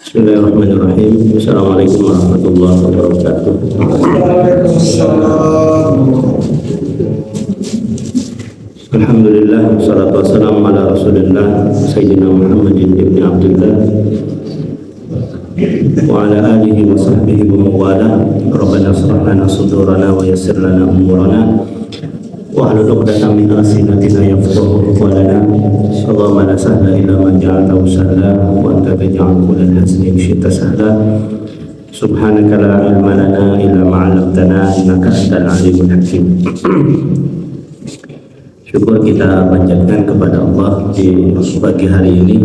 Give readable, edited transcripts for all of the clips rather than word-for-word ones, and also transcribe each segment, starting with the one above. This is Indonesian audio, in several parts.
Bismillahirrahmanirrahim. Assalamualaikum warahmatullahi wabarakatuh. Alhamdulillah, wassalatu wassalamu ala rasulillah Sayyidina Muhammadin ibn Abdullah wa ala alihi wa sahbihi wa mawala. Rabbana shrah lana sudurana wa yassir lana umurana wa hlul 'uqdatam min lisanatina yafqahu qawlana. Allahumma la sahla illa ma ja'altahu sahla wa anta taj'alul kulla haznin syi'ta sahla. Subhanaka la ilma lana illa ma 'allamtana innaka antal alimul hakim. Syukur kita panjatkan kepada Allah di pagi hari ini.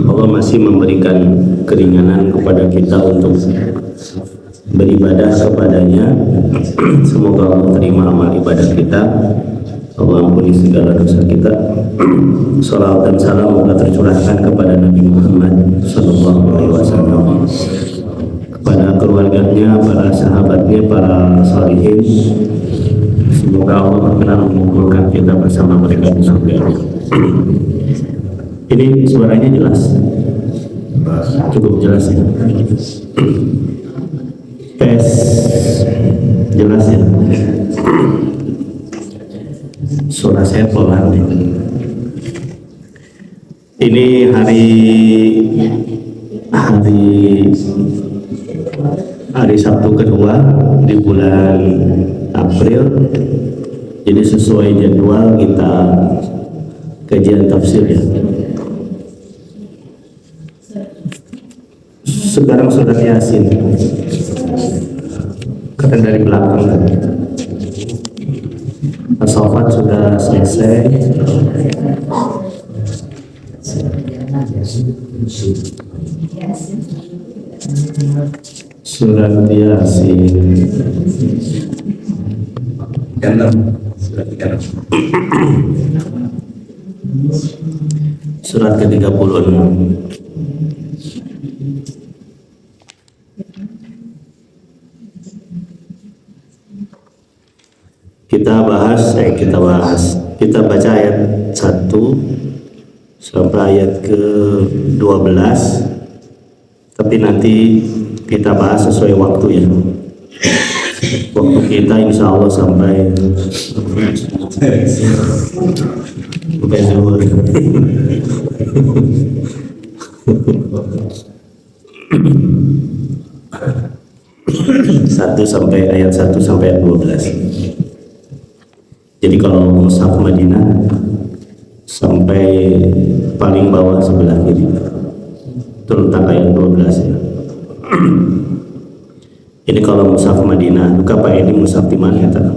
Allah masih memberikan keringanan kepada kita untuk beribadah kepadanya. Semoga Allah terima amal ibadah kita, Allah ampuni segala dosa kita. Salawat dan salam semoga tercurahkan kepada Nabi Muhammad SAW, kepada keluarganya, para sahabatnya, para salihin. Semoga Allah berkenan mengumpulkan kita bersama mereka di surga. Ini suaranya jelas, cukup jelas ya. Tes jelas ya. Suara saya pelan nih. Ini hari Sabtu kedua di bulan April. Jadi sesuai jadwal kita kajian tafsir ya. Sekarang surat Yasin. Karena dari belakang kan. As-Saffat sudah selesai. Surat Yasin. Surat ke-36. Kita baca ayat 1 sampai ayat ke-12, tapi nanti kita bahas sesuai waktu ya. Waktu kita insya Allah sampai zuhur. 1 sampai ayat 12. Jadi kalau mushaf Madinah sampai paling bawah sebelah kiri terletak ayat 12 ya. Ini kalau mushaf Madinah, buka Pak Edi mushaf di mana ya?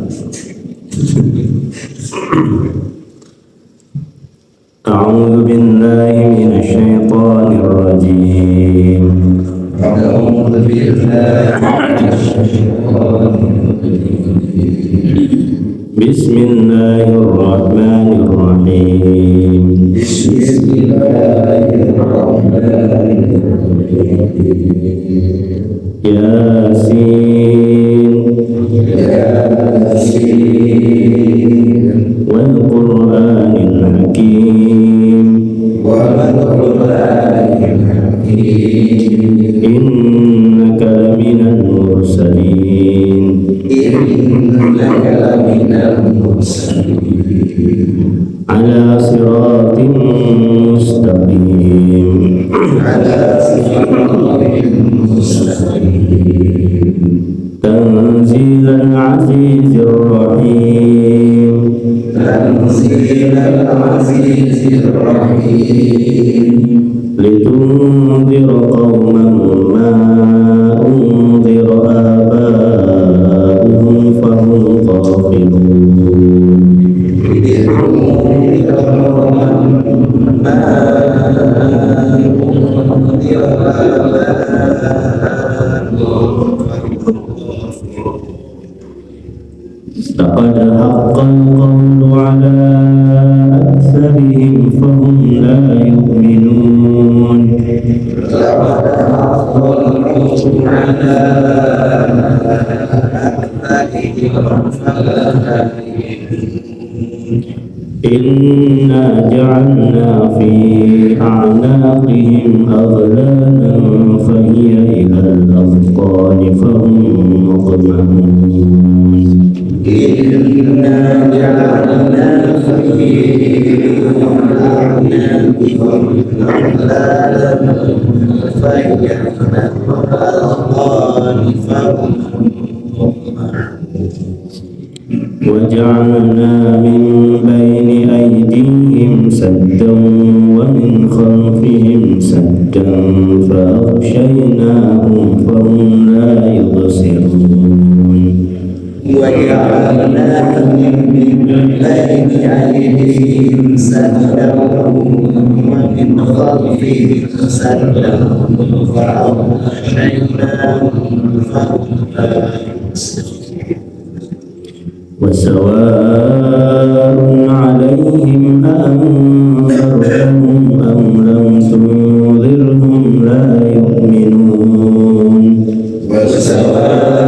A'udzu billahi minasy syaithanir rajim. A'udzu billahi minasy syaithanir rajim. Bismillahirrahmanirrahim. Bismillahirrahmanirrahim. Yasin. Yasin. Wal Qur'anil Hakim. Wal Qur'anil Hakim. Innaka laminal mursalin. Innaka laminal mursalin. Ala siratim mustaqim. Ala siratim mustaqim. Tanzilal azizir rahim. Tanzilal azizir rahim. Litunzira qauman ma unzira aba'uhum fahum ghafilun. لقد حق القول على أكثرهم فهم لا يؤمنون. لقد حق القول على أكثرهم فلا يؤمنون. إنا جعلنا في أعناقهم أغلالا وجعلنا من بين أيديهم سدا ومن خلفهم سدا فأغشيناهم فهم لا يبصرون وجعلنا من بين أيديهم سدا ومن خلفهم سدا فأغشيناهم فهم لا يبصرون وسواء عليهم أأنذرتهم أم لم تنذرهم لا يؤمنون وسواء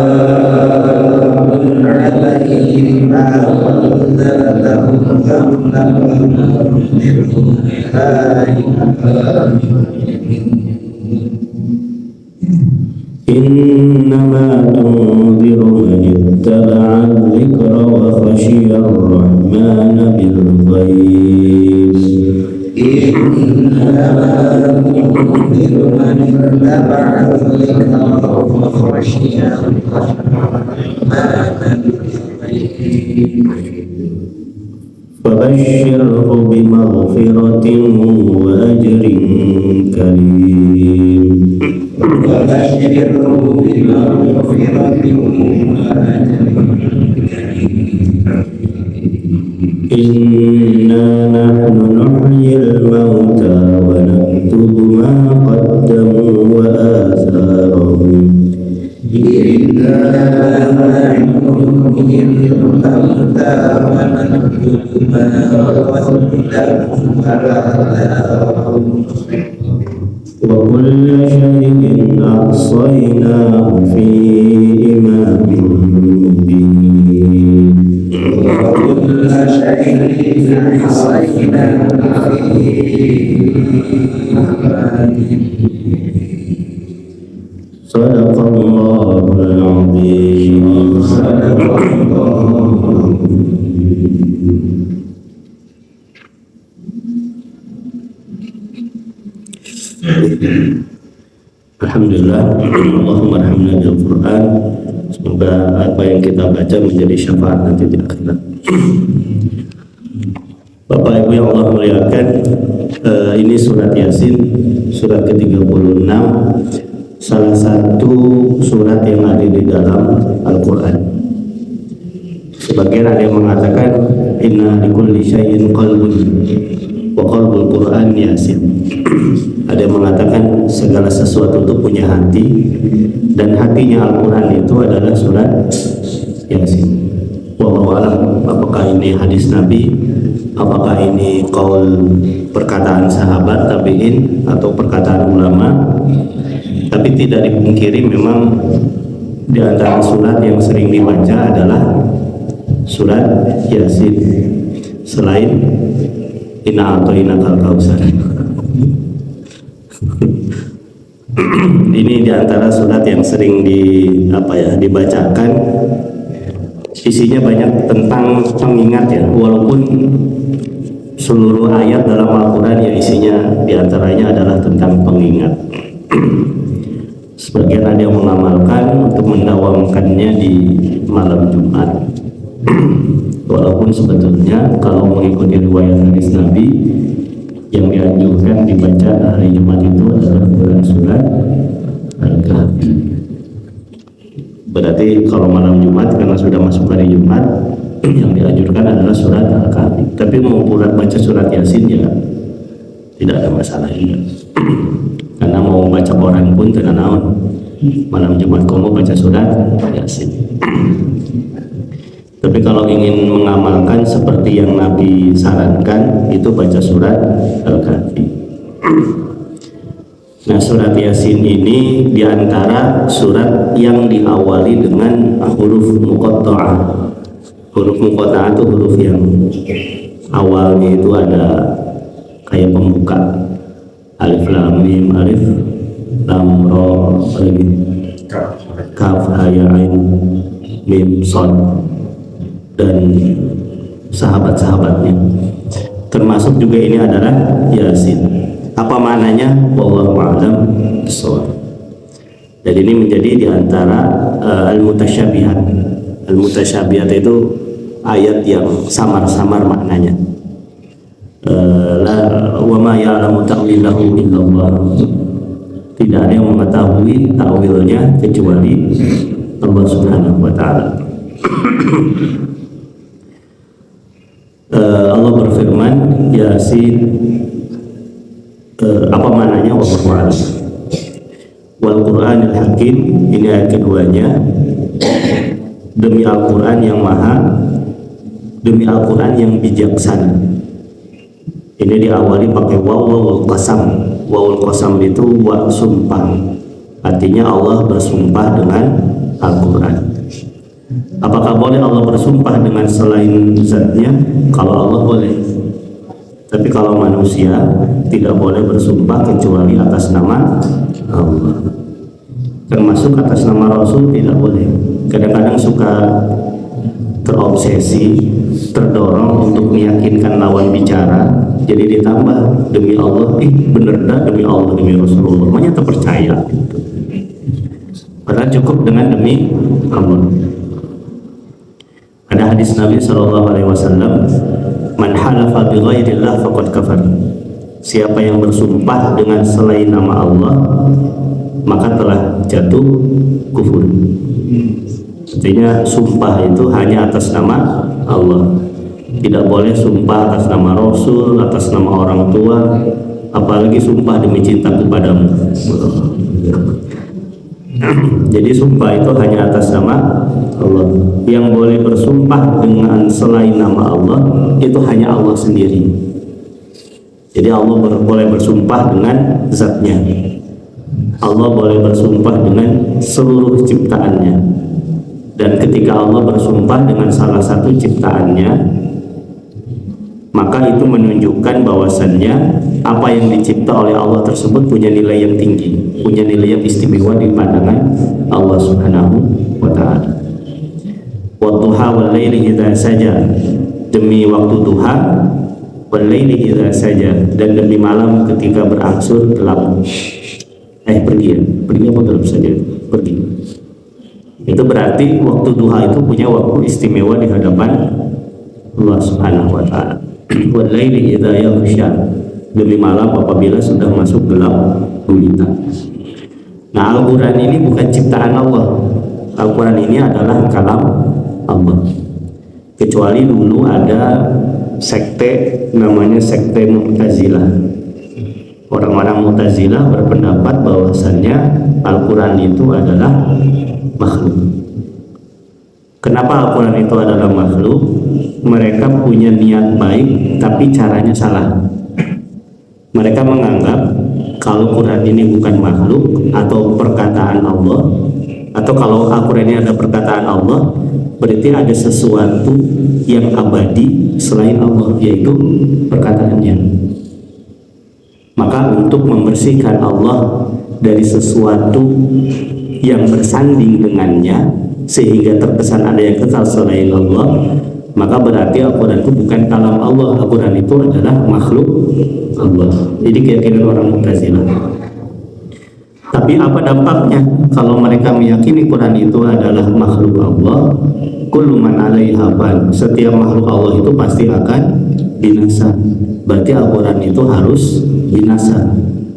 عليهم أأنذرتهم أم لم تنذرهم لا يؤمنون إنما تنذر من اتبع الذكر وخشي الرحمن بالغيب إنما تنذر من اتبع الذكر وخشي الرحمن بالغيب فبشره بمغفرة وأجر كريم وبشره بمغفرة وأجر كريم إنا نحن نحيي الموتى ونكتب ما قدموا وآثارهم إنا نحن نحيي الموتى ونكتب ما قدموا وآثارهم وكل شيء أحصيناه في إمام مبين وكل شيء أحصيناه في إمام صدق الله العظيم. صدق الله. Alhamdulillah, Allahumma arhamna bil Quran. Semoga apa yang kita baca menjadi syafaat nanti di akhirat. Bapak Ibu yang Allah muliakan, ini surat Yasin, surat ke-36, salah satu surat yang ada di dalam Al-Quran. Sebagian ada yang mengatakan inna likulli syai'in qalbun wa qalbul Quran Yasin. Ada yang mengatakan segala sesuatu itu punya hati, dan hatinya Al-Quran itu adalah surat Yasin. Wallahu a'lam, apakah ini hadis Nabi, apakah ini qaul perkataan sahabat tabi'in atau perkataan ulama. Tapi tidak dipungkiri memang di antara surat yang sering dibaca adalah surat Yasin, selain Inna a'tainakal kautsar. Ini di antara surat yang sering dibacakan. Isinya banyak tentang pengingat ya, walaupun seluruh ayat dalam Al-Quran ya isinya diantaranya adalah tentang pengingat. Sebagian ada yang mengamalkan untuk mendawamkannya di malam Jumat. Walaupun sebetulnya kalau mengikuti riwayat hadis Nabi, yang dianjurkan dibaca hari Jumat itu adalah surat Al-Kahfi. Berarti kalau malam Jumat karena sudah masuk hari Jumat, yang dianjurkan adalah surat Al-Kahfi. Tapi mau baca surat Yasin ya tidak ada masalah juga. Karena mau baca Quran pun tidak naon. Malam Jumat kamu baca surat Yasin. Tapi kalau ingin mengamalkan seperti yang Nabi sarankan, itu baca surat Al-Kahfi. Nah, surat Yasin ini diantara surat yang diawali dengan huruf muqatta'ah. Huruf muqatta'ah itu huruf yang awalnya itu ada kayak pembuka, alif lam mim, alif lam ra, kaf ha ya ain mim shad, dan sahabat-sahabatnya. Termasuk juga ini adalah Yasin. Apa maknanya? Wallahu a'lam bishawab. Dan ini menjadi diantara al-mutasyabihat. Al-mutasyabihat itu ayat yang samar-samar maknanya. Wa ma ya'lamu ta'wilahu illallah. Tidak ada yang mengetahui ta'wilnya kecuali Allah Subhanahu wa taala. Allah berfirman, Yasin, apa maknanya? Wallahu a'lam. Wal Qur'anil Hakim, ini ayat keduanya. Demi Al-Qur'an yang maha, demi Al-Qur'an yang bijaksana. Ini diawali pakai wawul qasam. Wawul qasam itu wa sumpah. Artinya Allah bersumpah dengan Al-Qur'an. Apakah boleh Allah bersumpah dengan selain zatnya? Kalau Allah boleh. Tapi kalau manusia tidak boleh bersumpah kecuali atas nama Allah. Termasuk atas nama Rasul tidak boleh. Kadang-kadang suka terobsesi, terdorong untuk meyakinkan lawan bicara, jadi ditambah demi Allah, bener dah demi Allah, demi Rasulullah, makanya terpercaya. Padahal cukup dengan demi Allah. Ada hadis Nabi SAW, man halafa bi ghairillah faqad kafar. Siapa yang bersumpah dengan selain nama Allah, maka telah jatuh kufur. Artinya sumpah itu hanya atas nama Allah. Tidak boleh sumpah atas nama Rasul, atas nama orang tua, apalagi sumpah demi cinta kepadamu. Jadi sumpah itu hanya atas nama Allah. Yang boleh bersumpah dengan selain nama Allah itu hanya Allah sendiri. Jadi Allah boleh bersumpah dengan zatnya. Allah boleh bersumpah dengan seluruh ciptaannya. Dan ketika Allah bersumpah dengan salah satu ciptaannya, maka itu menunjukkan bahwasannya apa yang dicipta oleh Allah tersebut punya nilai yang tinggi, punya nilai yang istimewa di pandangan Allah Subhanahu wa taala. Wadduha wal laili idza saja, demi waktu duha, wal laili idza saja, dan demi malam ketika berangsur gelap. Pergi apa gelap saja? Pergi. Itu berarti waktu duha itu punya waktu istimewa di hadapan Allah Subhanahu wa taala. Wal laili idza yaghsha, demi malam apabila sudah masuk gelap gulita. Nah, Al-Qur'an ini bukan ciptaan Allah. Al-Qur'an ini adalah kalam Allah. Kecuali dulu ada sekte namanya sekte Mu'tazilah. Orang-orang Mu'tazilah berpendapat bahwasannya Al-Quran itu adalah makhluk. Kenapa Al-Quran itu adalah makhluk? Mereka punya niat baik tapi caranya salah. Mereka menganggap kalau Quran ini bukan makhluk atau perkataan Allah, atau kalau Al-Quran ini ada perkataan Allah, berarti ada sesuatu yang abadi selain Allah, yaitu perkataannya. Maka untuk membersihkan Allah dari sesuatu yang bersanding dengannya sehingga terkesan ada yang kekal selain Allah, maka berarti Al-Quran itu bukan kalam Allah. Al-Quran itu adalah makhluk Allah. Jadi keyakinan orang Mu'tazilah. Tapi apa dampaknya kalau mereka meyakini Quran itu adalah makhluk Allah? Kullu man 'alaiha fan, setiap makhluk Allah itu pasti akan binasa. Berarti Al-Quran itu harus binasa.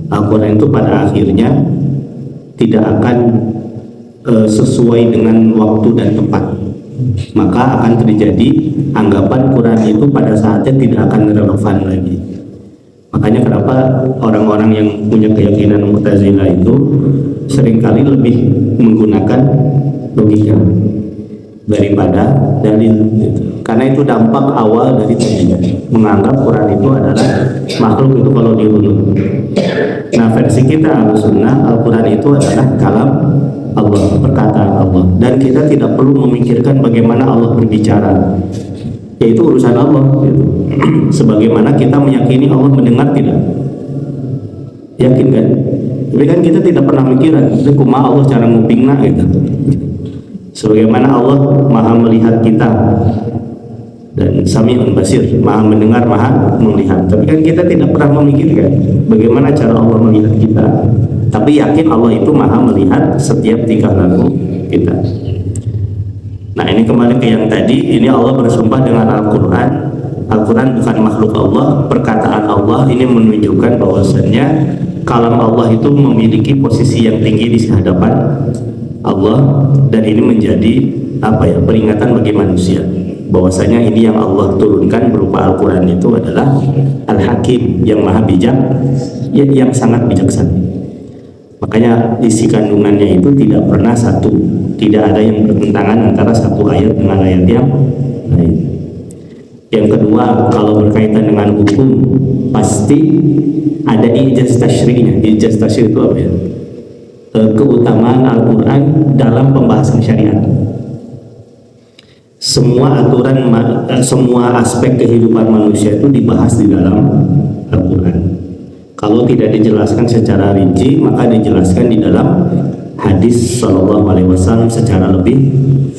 Al-Quran itu pada akhirnya tidak akan sesuai dengan waktu dan tempat. Maka akan terjadi anggapan Quran itu pada saatnya tidak akan relevan lagi. Makanya kenapa orang-orang yang punya keyakinan Mu'tazilah itu seringkali lebih menggunakan logika daripada dalil gitu. Karena itu dampak awal dari tadinya menganggap Quran itu adalah makhluk itu kalau dirunut. Nah, versi kita Ahlussunnah, Al-Quran itu adalah kalam Allah, perkataan Allah, dan kita tidak perlu memikirkan bagaimana Allah berbicara, yaitu urusan Allah gitu. Sebagaimana kita meyakini Allah mendengar, tidak yakin kan? Tapi kan kita tidak pernah mikiran itu kumaha Allah cara ngupingna gitu. Sebagaimana Allah maha melihat kita, dan Sami'un Basir, Maha mendengar, Maha melihat. Tapi kan kita tidak pernah memikirkan bagaimana cara Allah melihat kita. Tapi yakin Allah itu Maha melihat setiap tingkah laku kita. Nah, ini kembali ke yang tadi, ini Allah bersumpah dengan Al-Quran. Al-Quran bukan makhluk Allah, perkataan Allah. Ini menunjukkan bahwasannya kalam Allah itu memiliki posisi yang tinggi di hadapan Allah, dan ini menjadi peringatan bagi manusia bahwasanya ini yang Allah turunkan berupa Al-Quran itu adalah Al-Hakim, yang maha bijak, yang sangat bijaksana. Makanya isi kandungannya itu tidak pernah satu, tidak ada yang bertentangan antara satu ayat dengan ayat yang lain. Yang kedua, kalau berkaitan dengan hukum, pasti ada ijaz tasyri'nya. Ijaz tasyri' itu apa ya? Keutamaan Al-Quran dalam pembahasan syariat. Semua aturan, semua aspek kehidupan manusia itu dibahas di dalam Al-Quran. Kalau tidak dijelaskan secara rinci, maka dijelaskan di dalam hadis Shallallahu Alaihi Wasallam secara lebih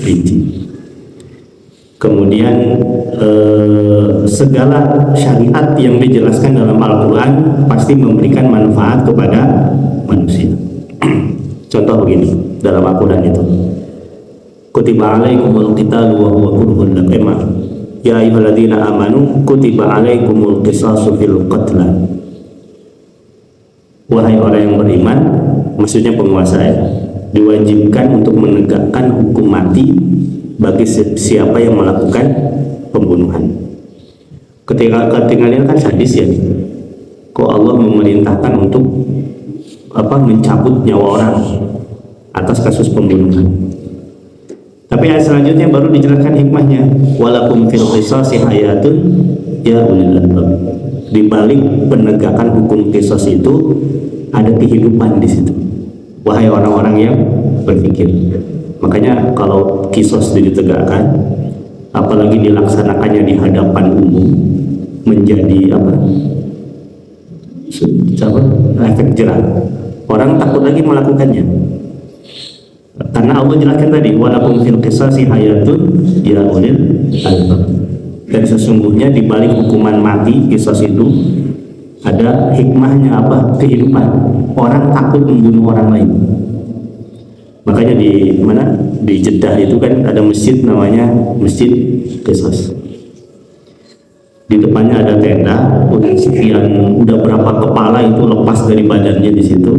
rinci. Kemudian segala syariat yang dijelaskan dalam Al-Quran pasti memberikan manfaat kepada manusia. Contoh begini dalam Al-Quran itu, kutiba alaikumul qitalu wa huwa kurhun lakum, ya ayyuhalladzina amanu kutiba alaikumul qisasu fil qatla. Wahai orang yang beriman, maksudnya penguasa ya, diwajibkan untuk menegakkan hukum mati bagi siapa yang melakukan pembunuhan. Ketika ini kan sadis ya, kok Allah memerintahkan untuk mencabut nyawa orang atas kasus pembunuhan. Tapi ayat selanjutnya baru dijelaskan hikmahnya, walakum fil qisasi hayatun ya ulil albab. Di balik penegakan hukum qisas itu ada kehidupan di situ, wahai orang-orang yang berpikir. Makanya kalau kisos ditegakkan, apalagi dilaksanakannya di hadapan umum, menjadi efek jerah. Orang takut lagi melakukannya. Karena Allah jelaskan tadi, walakum fil qisasi hayatun ya ulil albab. Dan sesungguhnya di balik hukuman mati kisos itu ada hikmahnya kehidupan. Orang takut membunuh orang lain. Makanya di Jeddah itu kan ada masjid namanya Masjid Qisas. Di depannya ada tenda, udah berapa kepala itu lepas dari badannya di situ.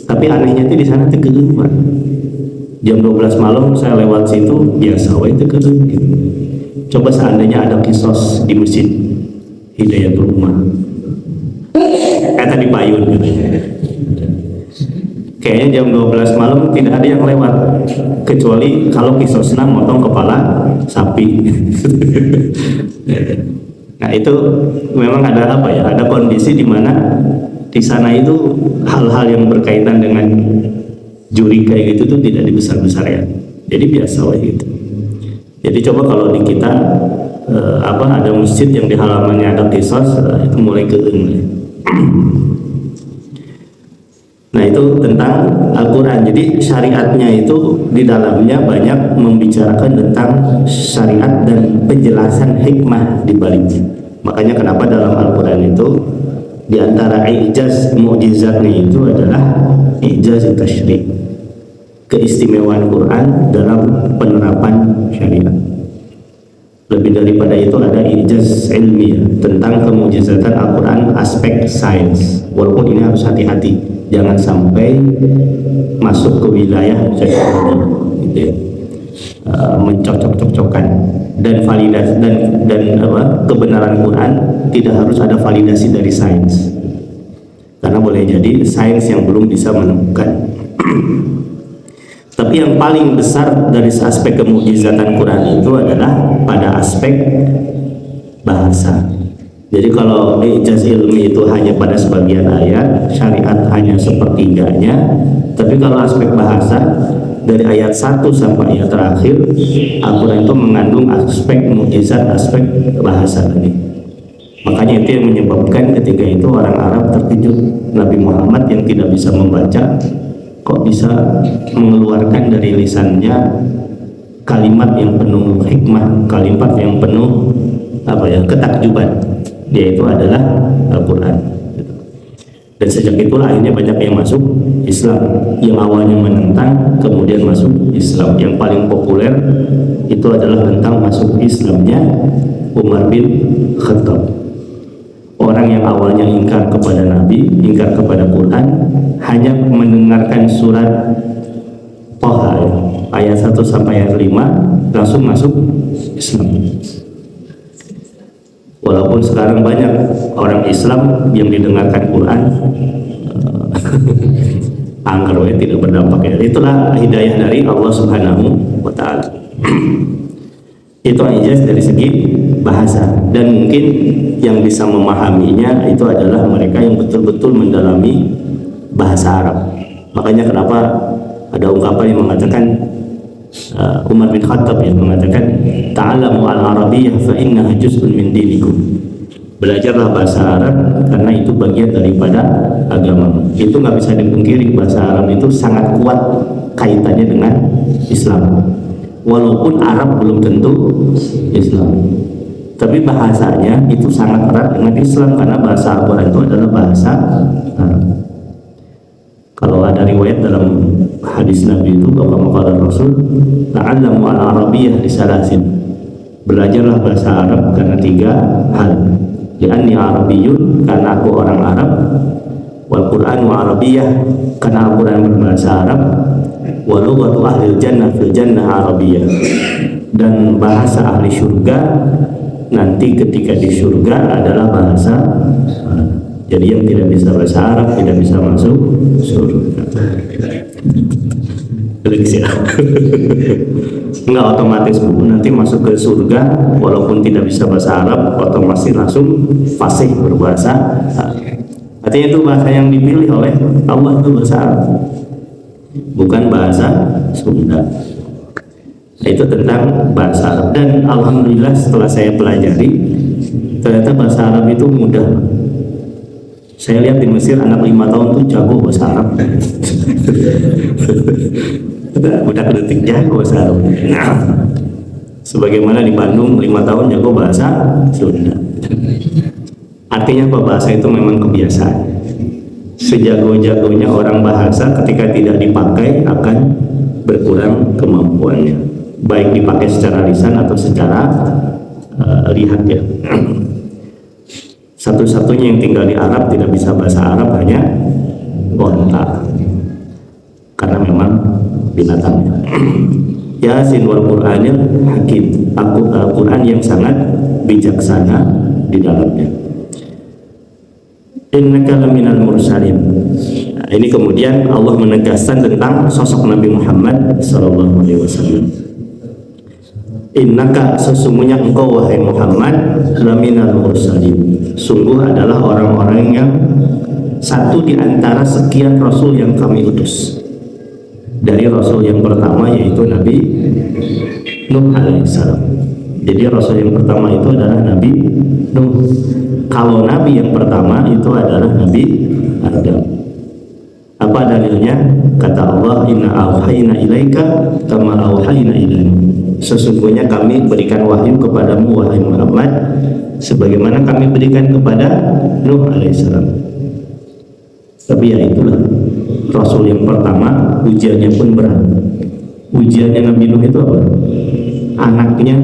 Tapi anehnya itu di sana tegegeuman. Jam 12 malam saya lewat situ, biasa wae tegegeuman gitu. Coba seandainya ada kisos di Masjid Hidayatul Ummah, kata di Payun gitu. Kayaknya jam 12 malam tidak ada yang lewat, kecuali kalau kisosnya motong kepala sapi. Nah itu memang ada ada kondisi di mana di sana itu hal-hal yang berkaitan dengan juri kayak gitu tuh tidak dibesar-besar ya. Jadi biasa gitu. Jadi coba kalau di kita ada masjid yang di halamannya ada kisos, itu mulai keeng. Nah itu tentang Al-Quran. Jadi syariatnya itu di dalamnya banyak membicarakan tentang syariat dan penjelasan hikmah di baliknya. Makanya kenapa dalam Al-Quran itu di antara ijaz mukjizatnya itu adalah ijaz tasyri', keistimewaan Quran dalam penerapan syariat. Lebih daripada itu ada ijaz ilmiah tentang kemukjizatan Al-Quran aspek sains. Walaupun ini harus hati-hati, jangan sampai masuk ke wilayah teknologi gitu ya. Mencocok-cocokkan dan validasi dan kebenaran Quran tidak harus ada validasi dari sains, karena boleh jadi sains yang belum bisa menemukan. Tapi yang paling besar dari aspek kemukjizatan Quran itu adalah pada aspek bahasa. Jadi kalau ijaz ilmi itu hanya pada sebagian ayat, syariat hanya sepertiganya. Tapi kalau aspek bahasa, dari ayat 1 sampai ayat terakhir, Al-Quran itu mengandung aspek mukjizat, aspek bahasa tadi. Makanya itu yang menyebabkan ketika itu orang Arab terkejut, Nabi Muhammad yang tidak bisa membaca kok bisa mengeluarkan dari lisannya kalimat yang penuh hikmah, kalimat yang penuh ketakjuban, yaitu adalah Al-Quran. Dan sejak itulah akhirnya banyak yang masuk Islam, yang awalnya menentang kemudian masuk Islam. Yang paling populer itu adalah tentang masuk Islamnya Umar bin Khattab. Orang yang awalnya ingkar kepada Nabi, ingkar kepada Quran, hanya mendengarkan surat Toha ayat 1 sampai ayat 5 langsung masuk Islam. Walaupun sekarang banyak orang Islam yang didengarkan Quran angker tidak berdampak ya. Itulah hidayah dari Allah Subhanahu wa Ta'ala. Itu ijaz dari segi bahasa, dan mungkin yang bisa memahaminya itu adalah mereka yang betul-betul mendalami bahasa Arab. Makanya kenapa ada ungkapan yang mengatakan Umar bin Khattab yang mengatakan ta'alamu al-arabiyyah fa innaha juz'un min dinikum. Belajarlah bahasa Arab karena itu bagian daripada agama. Itu nggak bisa dipungkiri, bahasa Arab itu sangat kuat kaitannya dengan Islam. Walaupun Arab belum tentu Islam, tapi bahasanya itu sangat erat dengan Islam karena bahasa Al-Quran itu adalah bahasa Arab. Kalau ada riwayat dalam hadis Nabi itu bahwa maqala Rasul ta'allamu al-arabiyyah li salasin. Belajarlah bahasa Arab karena 3 hal. Li'anni arabiyyun, karena aku orang Arab. Wal Qur'an wa arabiyyah, karena Al-Quran berbahasa Arab. Wa lughatu ahli jannah fil jannah arabiyyah, dan bahasa ahli surga nanti ketika di surga adalah bahasa Arab. Jadi yang tidak bisa bahasa Arab tidak bisa masuk surga. Enggak otomatis nanti masuk ke surga walaupun tidak bisa bahasa Arab, otomatis langsung fasih berbahasa Arab. Artinya itu bahasa yang dipilih oleh Allah itu bahasa Arab, bukan bahasa Sunda. Nah, itu tentang bahasa Arab, dan alhamdulillah setelah saya pelajari ternyata bahasa Arab itu mudah. Saya lihat di Mesir anak 5 tahun tuh jago bahasa Arab. Udah kedetik jago bahasa Arab. Nah, sebagaimana di Bandung 5 tahun jago bahasa Sunda. Artinya apa? Bahasa itu memang kebiasaan. Sejago-jagonya orang bahasa ketika tidak dipakai akan berkurang kemampuannya, baik dipakai secara lisan atau secara lihat ya. Satu-satunya yang tinggal di Arab tidak bisa bahasa Arab hanya onta, karena memang binatangnya. Yasin wal Qur'anil Hakim, Al-Quran yang sangat bijaksana di dalamnya. Innaka laminal mursalin. Nah, ini kemudian Allah menegaskan tentang sosok Nabi Muhammad sallallahu alaihi wasallam. Innaka, sesungguhnya engkau wahai Muhammad, laminal mursalin, sungguh adalah orang-orang yang satu di antara sekian rasul yang kami utus. Dari rasul yang pertama yaitu Nabi Nuh alaihissalam. Jadi rasul yang pertama itu adalah Nabi Nuh. Kalau nabi yang pertama itu adalah Nabi Adam. Apa dalilnya? Kata Allah, inna auhayna ilaika kama auhayna ilaihim. Sesungguhnya kami berikan wahyu kepadamu wahai Muhammad sebagaimana kami berikan kepada Nuh alaihissalam. Tapi ya itulah, rasul yang pertama ujiannya pun berat. Ujiannya Nabi Nuh itu apa? Anaknya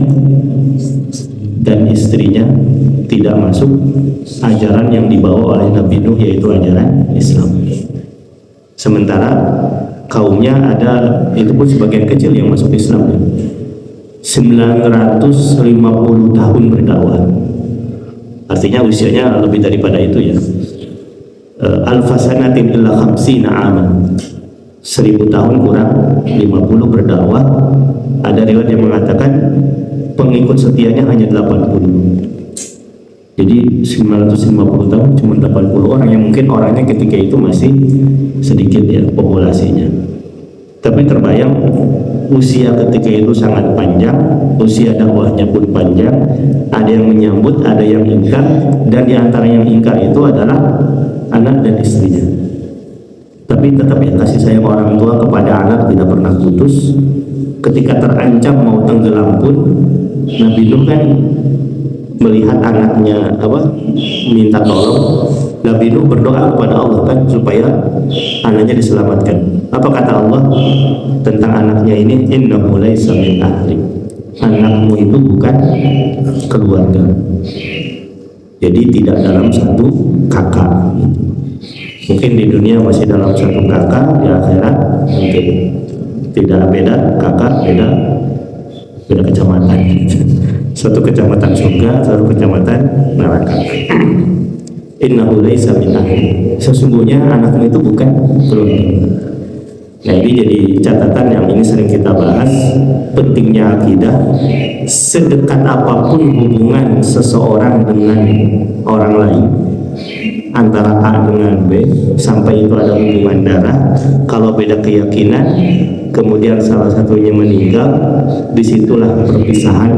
dan istrinya tidak masuk ajaran yang dibawa oleh Nabi Nuh, yaitu ajaran Islam. Sementara kaumnya ada, itu pun sebagian kecil yang masuk Islam. 950 tahun berdakwah. Artinya usianya lebih daripada itu ya. Alfasanatin illa khamsina aman. 1000 tahun kurang 50 berdakwah. Ada riwayat yang mengatakan pengikut setianya hanya 80. Jadi 950 tahun cuma 80 orang, yang mungkin orangnya ketika itu masih sedikit ya populasinya. Tapi terbayang usia ketika itu sangat panjang, usia dakwahnya pun panjang. Ada yang menyambut, ada yang ingkar, dan di antara yang ingkar itu adalah anak dan istrinya. Tapi tetap ya, kasih sayang orang tua kepada anak tidak pernah putus, ketika terancam mau tenggelam pun Nabi Nuh kan melihat anaknya minta tolong. Nabi Nuh berdoa kepada Allah kan supaya anaknya diselamatkan. Apa kata Allah tentang anaknya ini? Innahu laisa min ahli. Anakmu itu bukan keluarga. Jadi tidak dalam satu kakak. Mungkin di dunia masih dalam satu kakak, di akhirat mungkin tidak, beda kakak, beda kecamatan. Satu kecamatan surga, satu kecamatan neraka. Innahu laisa min ahli. Sesungguhnya anakmu itu bukan keluarga. Nah, ini jadi catatan yang ini sering kita bahas, pentingnya akidah. Sedekat apapun hubungan seseorang dengan orang lain, antara A dengan B, sampai itu ada hubungan darah, kalau beda keyakinan, kemudian salah satunya meninggal, disitulah perpisahan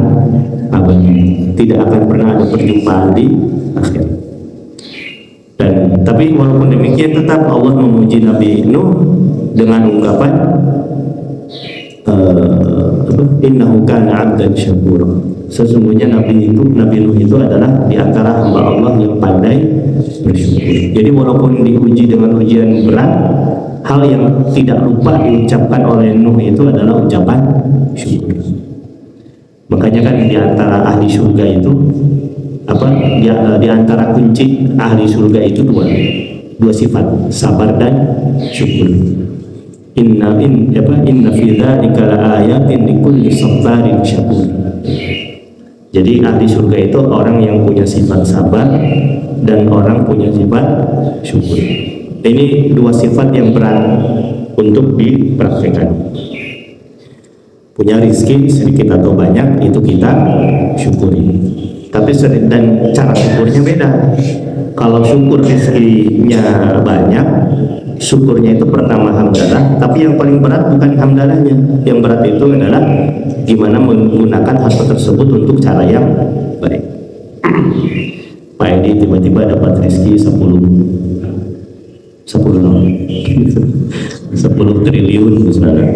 abadi. Tidak akan pernah ada perjumpaan di akhir. Tapi walaupun demikian, tetap Allah memuji Nabi Nuh dengan ungkapan innahu kana 'abdan syakura. Sesungguhnya Nabi Nuh itu adalah di antara hamba Allah yang pandai bersyukur. Jadi walaupun diuji dengan ujian berat, hal yang tidak lupa diucapkan oleh Nuh itu adalah ucapan syukur. Makanya kan di antara ahli surga itu di antara kunci ahli surga itu dua sifat, sabar dan syukur. Inna fi dzalika laayatin likulli sabarin syakur. Jadi ahli surga itu orang yang punya sifat sabar dan orang punya sifat syukur. Ini dua sifat yang berat untuk dipraktikkan. Punya rezeki sedikit atau banyak itu kita syukuri. Tapi dan cara syukurnya beda. Kalau syukur rezekinya banyak, syukurnya itu pertama hamdalah. Tapi yang paling berat bukan hamdalahnya. Yang berat itu adalah gimana menggunakan harta tersebut untuk cara yang baik. Pak Edi tiba-tiba dapat rezeki 10 triliun misalnya.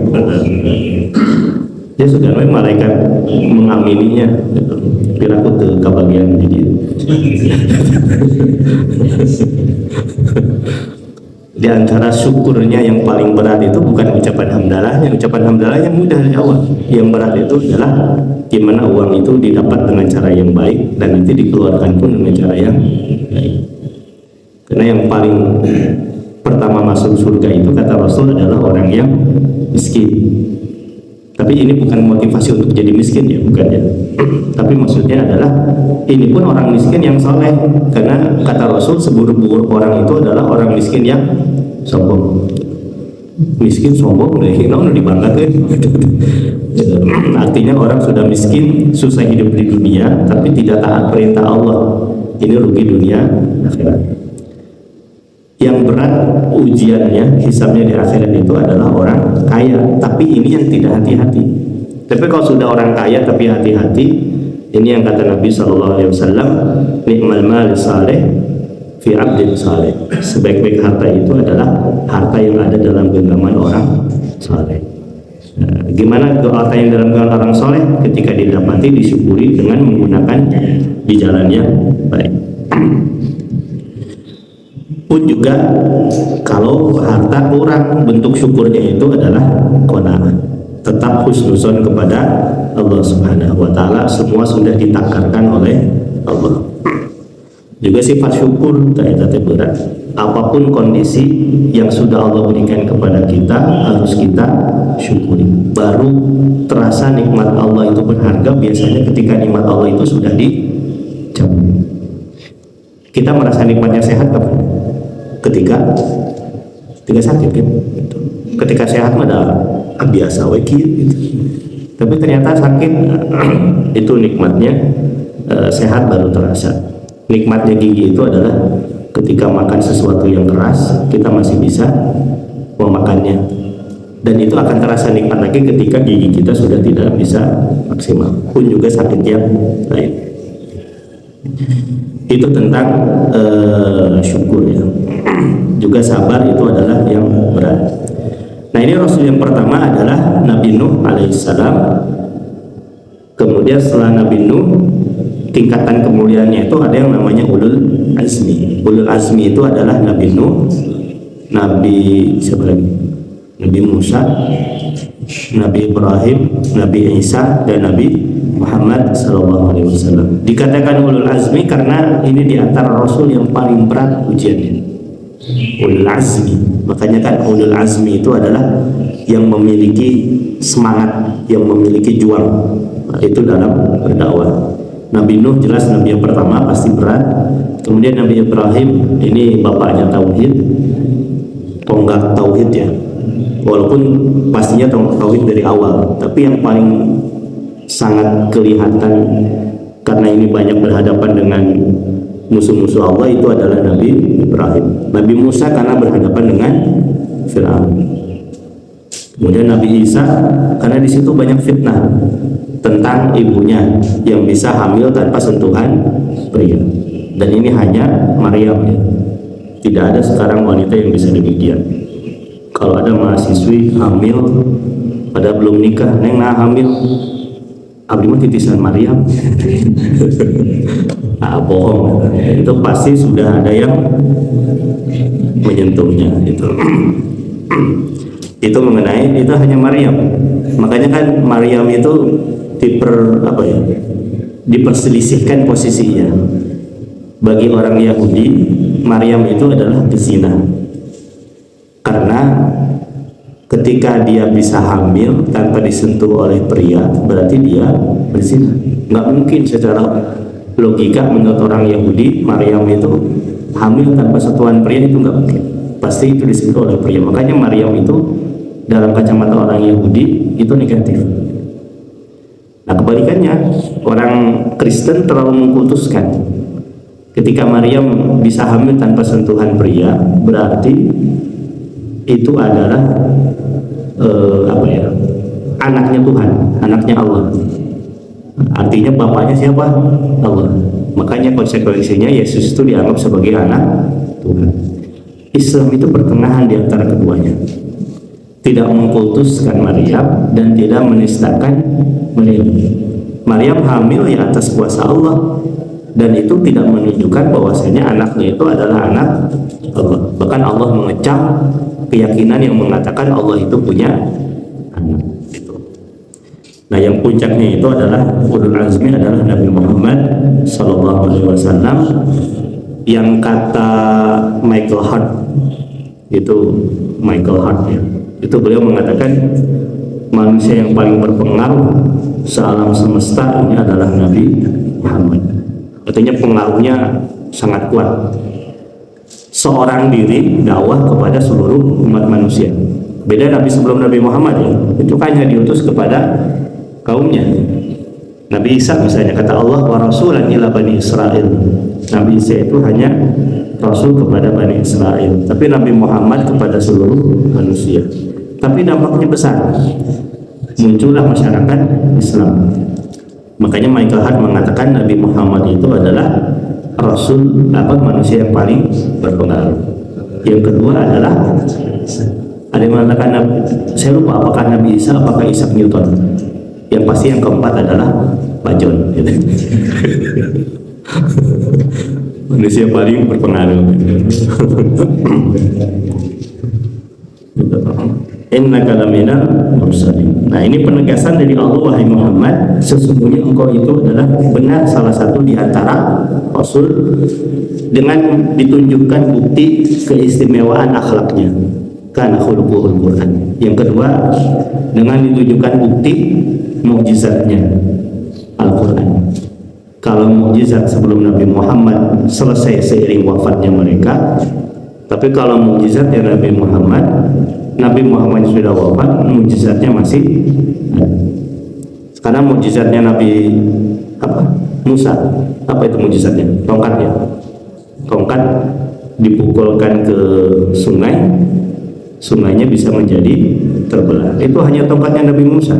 Dia sudah malaikat mengamininya. Piraku ke kebagian di dia. Di antara syukurnya yang paling berat itu bukan ucapan hamdalahnya. Ucapan hamdalahnya mudah di awal. Yang berat itu adalah gimana uang itu didapat dengan cara yang baik dan nanti dikeluarkan pun dengan cara yang baik. Karena yang paling pertama masuk surga itu kata Rasul adalah orang yang miskin. Tapi ini bukan motivasi untuk jadi miskin ya, bukan ya. Tapi maksudnya adalah ini pun orang miskin yang soleh, karena kata Rasul seburuk-buruk orang itu adalah orang miskin yang sombong. Miskin sombong, udah dibanggakan. Artinya orang sudah miskin, susah hidup di dunia, tapi tidak taat perintah Allah. Ini rugi dunia akhirat. Yang berat ujiannya, hisabnya di akhirat itu adalah orang kaya, tapi ini yang tidak hati-hati. Tapi kalau sudah orang kaya tapi hati-hati, ini yang kata Nabi SAW, ni'mal mal saleh fi abdin saleh. Sebaik-baik harta itu adalah harta yang ada dalam genggaman orang saleh. Gimana harta yang dalam genggaman orang saleh? Ketika didapati, disyukuri dengan menggunakan di jalan yang baik. Pun juga kalau harta kurang, bentuk syukurnya itu adalah qanaah, tetap husnuzon kepada Allah Subhanahu wa taala. Semua sudah ditakdirkan oleh Allah. Juga sifat syukur ternyata berat. Apapun kondisi yang sudah Allah berikan kepada kita, harus kita syukuri. Baru terasa nikmat Allah itu berharga biasanya ketika nikmat Allah itu sudah dicabut. Kita merasa nikmatnya sehat kapan? Ketika sakit kan, ketika sehat mah biasa gitu. Tapi ternyata sakit itu nikmatnya sehat baru terasa. Nikmatnya gigi itu adalah ketika makan sesuatu yang keras kita masih bisa memakannya, dan itu akan terasa nikmat lagi ketika gigi kita sudah tidak bisa maksimal. Pun juga sakit yang lain. Itu tentang syukur ya. Juga sabar itu adalah yang berat. Nah, ini Rasul yang pertama adalah Nabi Nuh alaihissalam. Kemudian setelah Nabi Nuh, tingkatan kemuliaannya itu ada yang namanya Ulul Azmi. Ulul Azmi itu adalah Nabi Nuh, Nabi siapa lagi? Nabi Musa, Nabi Ibrahim, Nabi Isa, dan Nabi Muhammad SAW. Dikatakan Ulul Azmi karena ini di antara Rasul yang paling berat ujiannya. Ulul Azmi, makanya kan Ulul Azmi itu adalah yang memiliki semangat, yang memiliki juang, itu dalam berdakwah. Nabi Nuh jelas Nabi yang pertama, pasti berat. Kemudian Nabi Ibrahim, ini bapaknya tauhid, tonggak tauhid ya, walaupun pastinya tauhid dari awal, tapi yang paling sangat kelihatan karena ini banyak berhadapan dengan musuh-musuh Allah itu adalah Nabi Ibrahim. Nabi Musa karena berhadapan dengan Fir'aun. Kemudian Nabi Isa karena di situ banyak fitnah tentang ibunya yang bisa hamil tanpa sentuhan pria. Dan ini hanya Maryam ya. Tidak ada sekarang wanita yang bisa demikian. Kalau ada mahasiswi hamil pada belum nikah, neng nah hamil, abdi mah titisan Maryam. Ah, bohong, itu pasti sudah ada yang menyentuhnya itu. Itu mengenai itu hanya Maryam. Makanya kan Maryam itu diperselisihkan posisinya. Bagi orang Yahudi, Maryam itu adalah pezina. Karena ketika dia bisa hamil tanpa disentuh oleh pria, berarti dia berzina. Nggak mungkin secara logika menurut orang Yahudi Maryam itu hamil tanpa sentuhan pria, itu nggak mungkin. Pasti itu disentuh oleh pria. Makanya Maryam itu dalam kacamata orang Yahudi itu negatif. Nah, kebalikannya orang Kristen terlalu mengkultuskan. Ketika Maryam bisa hamil tanpa sentuhan pria, berarti itu adalah anaknya Tuhan, anaknya Allah. Artinya bapaknya siapa? Allah. Makanya konsekuensinya Yesus itu dianggap sebagai anak Tuhan. Islam itu pertengahan di antara keduanya. Tidak mengkultuskan Maryam dan tidak menistakan Maryam. Maryam hamil ya atas kuasa Allah, dan itu tidak menunjukkan bahwasanya anaknya itu adalah anak Allah. Bahkan Allah mengecam keyakinan yang mengatakan Allah itu punya anak. Nah, yang puncaknya itu adalah Ulul Azmi adalah Nabi Muhammad SAW. Yang kata Michael Hart ya, itu beliau mengatakan manusia yang paling berpengaruh sealam semesta ini adalah Nabi Muhammad. Artinya pengaruhnya sangat kuat. Seorang diri dakwah kepada seluruh umat manusia. Beda Nabi sebelum Nabi Muhammad ya, itu kan hanya diutus kepada kaumnya. Nabi Isa misalnya kata Allah wa rasulan ila bani Israel. Nabi Isa itu hanya rasul kepada bani Israel, tapi Nabi Muhammad kepada seluruh manusia. Tapi dampaknya besar. Muncullah masyarakat Islam. Makanya Michael Hart mengatakan Nabi Muhammad itu adalah rasul manusia yang paling berpengaruh. Yang kedua adalah ada yang mengatakan, saya lupa apakah Nabi Isa apakah Isaac Newton. Yang pasti yang keempat adalah Pak John gitu. Manusia paling berpengaruh. Innaka laminal mursalin. Nah, ini penegasan dari Allah, wahai Muhammad, sesungguhnya engkau itu adalah benar salah satu di antara rasul, dengan ditunjukkan bukti keistimewaan akhlaknya, karena khuluquhul Quran. Yang kedua, dengan ditunjukkan bukti mukjizatnya, Al-Quran. Kalau mukjizat sebelum Nabi Muhammad selesai seiring wafatnya mereka, tapi kalau mukjizatnya Nabi Muhammad sudah wafat, mukjizatnya masih ada. Sekarang mukjizatnya Nabi Musa, apa itu mukjizatnya? Tongkat ya. Tongkat dipukulkan ke sungai, sungainya bisa menjadi terbelah. Itu hanya tongkatnya Nabi Musa.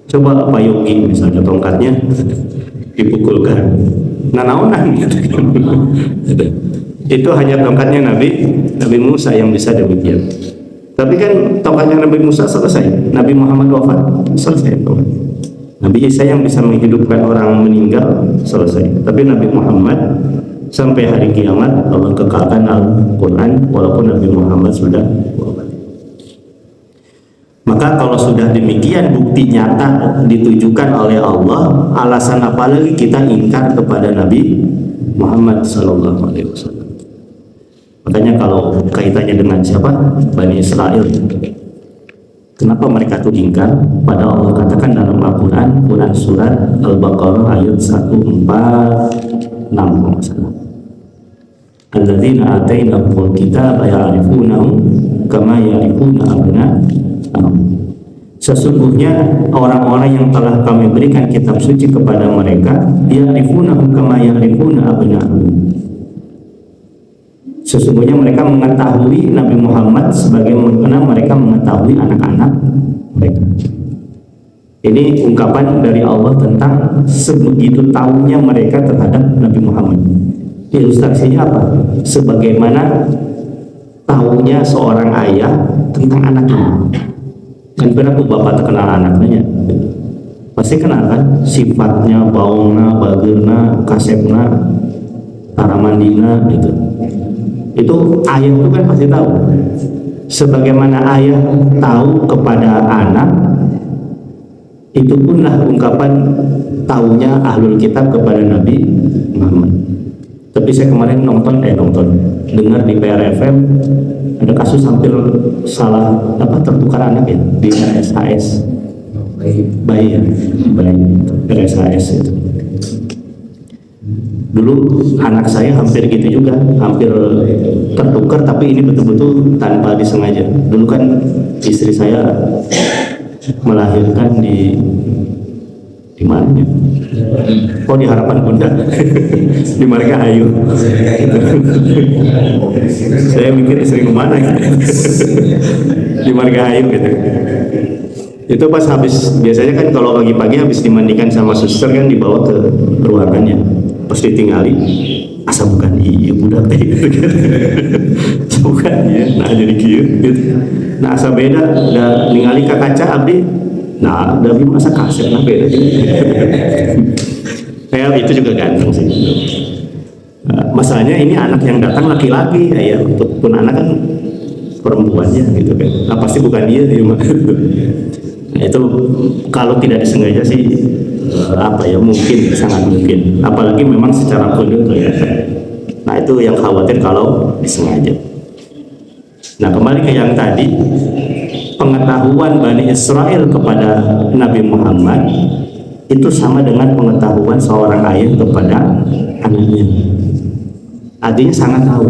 Coba Pak Yogi misalnya tongkatnya dipukulkan, nanaonan gitu. Itu hanya tongkatnya Nabi Musa yang bisa demikian. Tapi kan tauhidnya Nabi Musa selesai, Nabi Muhammad wafat selesai tauhid. Nabi Isa yang bisa menghidupkan orang meninggal selesai. Tapi Nabi Muhammad sampai hari kiamat Allah kekalkan Al-Quran walaupun Nabi Muhammad sudah wafat. Maka kalau sudah demikian bukti nyata ditujukan oleh Allah, alasan apa lagi kita ingkar kepada Nabi Muhammad sallallahu alaihi wasallam. Makanya kalau kaitannya dengan siapa? Bani Israel. Kenapa mereka tuh ingkar? Pada Allah katakan dalam Al-Quran, Quran surat Al-Baqarah ayat 146 masalah. Alladzina atainahumul kitaba ya'rifunahu kama ya'rifuna abna'ahum. Sesungguhnya orang-orang yang telah kami berikan kitab suci kepada mereka, ya'rifunahu kama ya'rifuna abna'ahum. Sesungguhnya mereka mengetahui Nabi Muhammad sebagaimana mereka mengetahui anak-anak mereka. Ini ungkapan dari Allah tentang sebegitu tahunya mereka terhadap Nabi Muhammad. Ilustrasinya apa? Sebagaimana tahunya seorang ayah tentang anaknya. Kan pernah tuh bapak terkenal anaknya, pasti kenal kan sifatnya, baungna, bagirna, kasepna, taramandina gitu. Itu ayah itu kan pasti tahu. Sebagaimana ayah tahu kepada anak, itu punlah ungkapan tahunya ahlul kitab kepada Nabi Muhammad. Tapi saya kemarin dengar di PRFM ada kasus hampir salah tertukar anak ya di RSHS bayi RSHS itu. Dulu anak saya hampir gitu juga, hampir tertukar, tapi ini betul-betul tanpa disengaja. Dulu kan istri saya melahirkan di mana ya? Oh, di Harapan Bunda. Di Margahayu. Saya mikir istri kemana gitu. Di Margahayu gitu. Itu pas habis, biasanya kan kalau pagi-pagi habis dimandikan sama suster kan dibawa ke ruangannya, pas ditinggali asa bukan iya budak teh gitu. Bukan iya, nah jadi kieu gitu. Nah asa beda da ningali ka kaca abdi, nah dari masa kaset lah beda. Kayak itu juga ganteng sih. Masalahnya ini anak yang datang laki-laki, ya pun anak kan perempuannya gitu kan. Nah pasti bukan dia mah. Nah, itu kalau tidak disengaja sih mungkin, sangat mungkin, apalagi memang secara kode kelihatan. Nah itu yang khawatir kalau disengaja. Nah kembali ke yang tadi, pengetahuan Bani Israel kepada Nabi Muhammad itu sama dengan pengetahuan seorang ayah kepada anaknya. Artinya sangat tahu.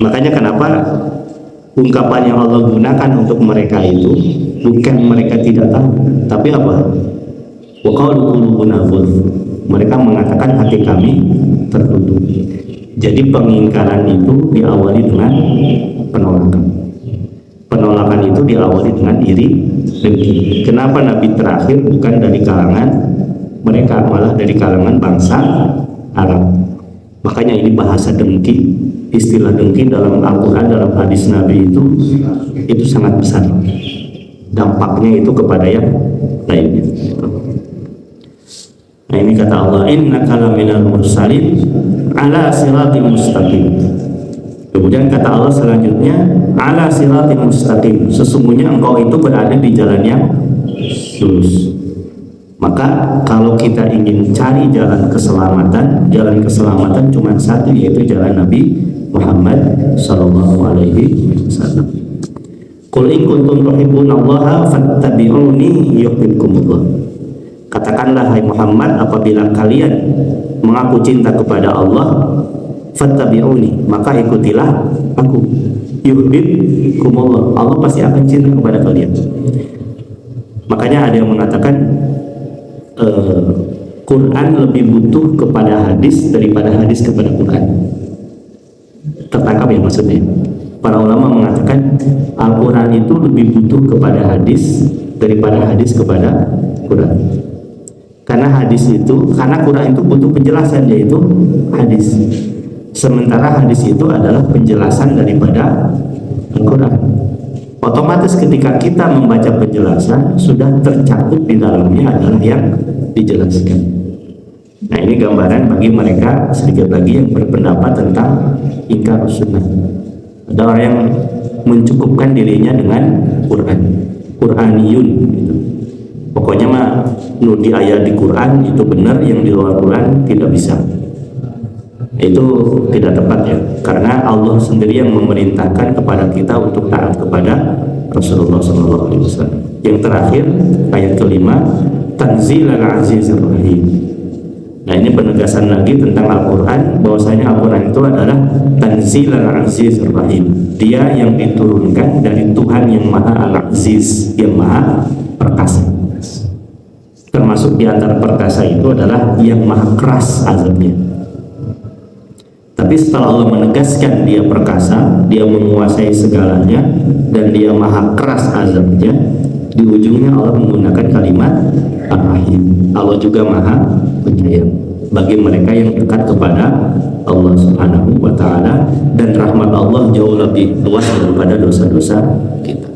Makanya kenapa ungkapan yang Allah gunakan untuk mereka itu bukan mereka tidak tahu, tapi apa? Wa qalu qulubuna ghulf. Mereka mengatakan hati kami tertutup. Jadi pengingkaran itu diawali dengan penolakan. Penolakan itu diawali dengan iri dengki. Kenapa Nabi terakhir bukan dari kalangan mereka, malah dari kalangan bangsa Arab? Makanya ini bahasa dengki, istilah dengki dalam Al-Quran, dalam hadis Nabi itu sangat besar. Dampaknya itu kepada yang lainnya. Nah ini kata Allah, innaka laminal mursalin ala siratim mustaqim. Kemudian kata Allah selanjutnya, ala siratim mustaqim, sesungguhnya engkau itu berada di jalan yang lurus. Maka kalau kita ingin cari jalan keselamatan cuma satu, yaitu jalan Nabi Muhammad sallallahu alaihi wasallam. Qul in kuntum tuhibbunallaha fattabi'uni yuhibbukumullah. Katakanlah hai Muhammad, apabila kalian mengaku cinta kepada Allah, fattabi'uni, maka ikutilah aku, yuhibbukumullah, Allah pasti akan cinta kepada kalian. Makanya ada yang mengatakan Quran lebih butuh kepada hadis daripada hadis kepada Quran. Tertangkap ya maksudnya? Para ulama mengatakan Al-Quran itu lebih butuh kepada hadis daripada hadis kepada Quran. Karena Quran itu butuh penjelasan, yaitu hadis. Sementara hadis itu adalah penjelasan daripada Al-Quran. Otomatis ketika kita membaca penjelasan sudah tercakup di dalamnya adalah yang dijelaskan. Nah, ini gambaran bagi mereka sedikit lagi yang berpendapat tentang ingkar sunnah. Ada orang yang mencukupkan dirinya dengan Quraniyun gitu. Pokoknya mah di ayat di Quran itu benar, yang di luar Quran tidak bisa. Itu tidak tepat ya, karena Allah sendiri yang memerintahkan kepada kita untuk taat kepada Rasulullah SAW. Yang terakhir ayat kelima, Tanzilal Azizir Rahim. Nah, ini penegasan lagi tentang Al-Quran, bahwasanya Al-Quran itu adalah Tanzilal Azizir Rahim. Dia yang diturunkan dari Tuhan yang Maha Al-Aziz, yang Maha Perkasa. Termasuk di antara perkasa itu adalah yang maha keras azabnya. Tapi setelah Allah menegaskan dia perkasa, dia menguasai segalanya, dan dia maha keras azabnya, di ujungnya Allah menggunakan kalimat Ar-Rahim. Allah juga maha penyayang bagi mereka yang dekat kepada Allah Subhanahu wa Ta'ala, dan rahmat Allah jauh lebih luas daripada dosa-dosa kita.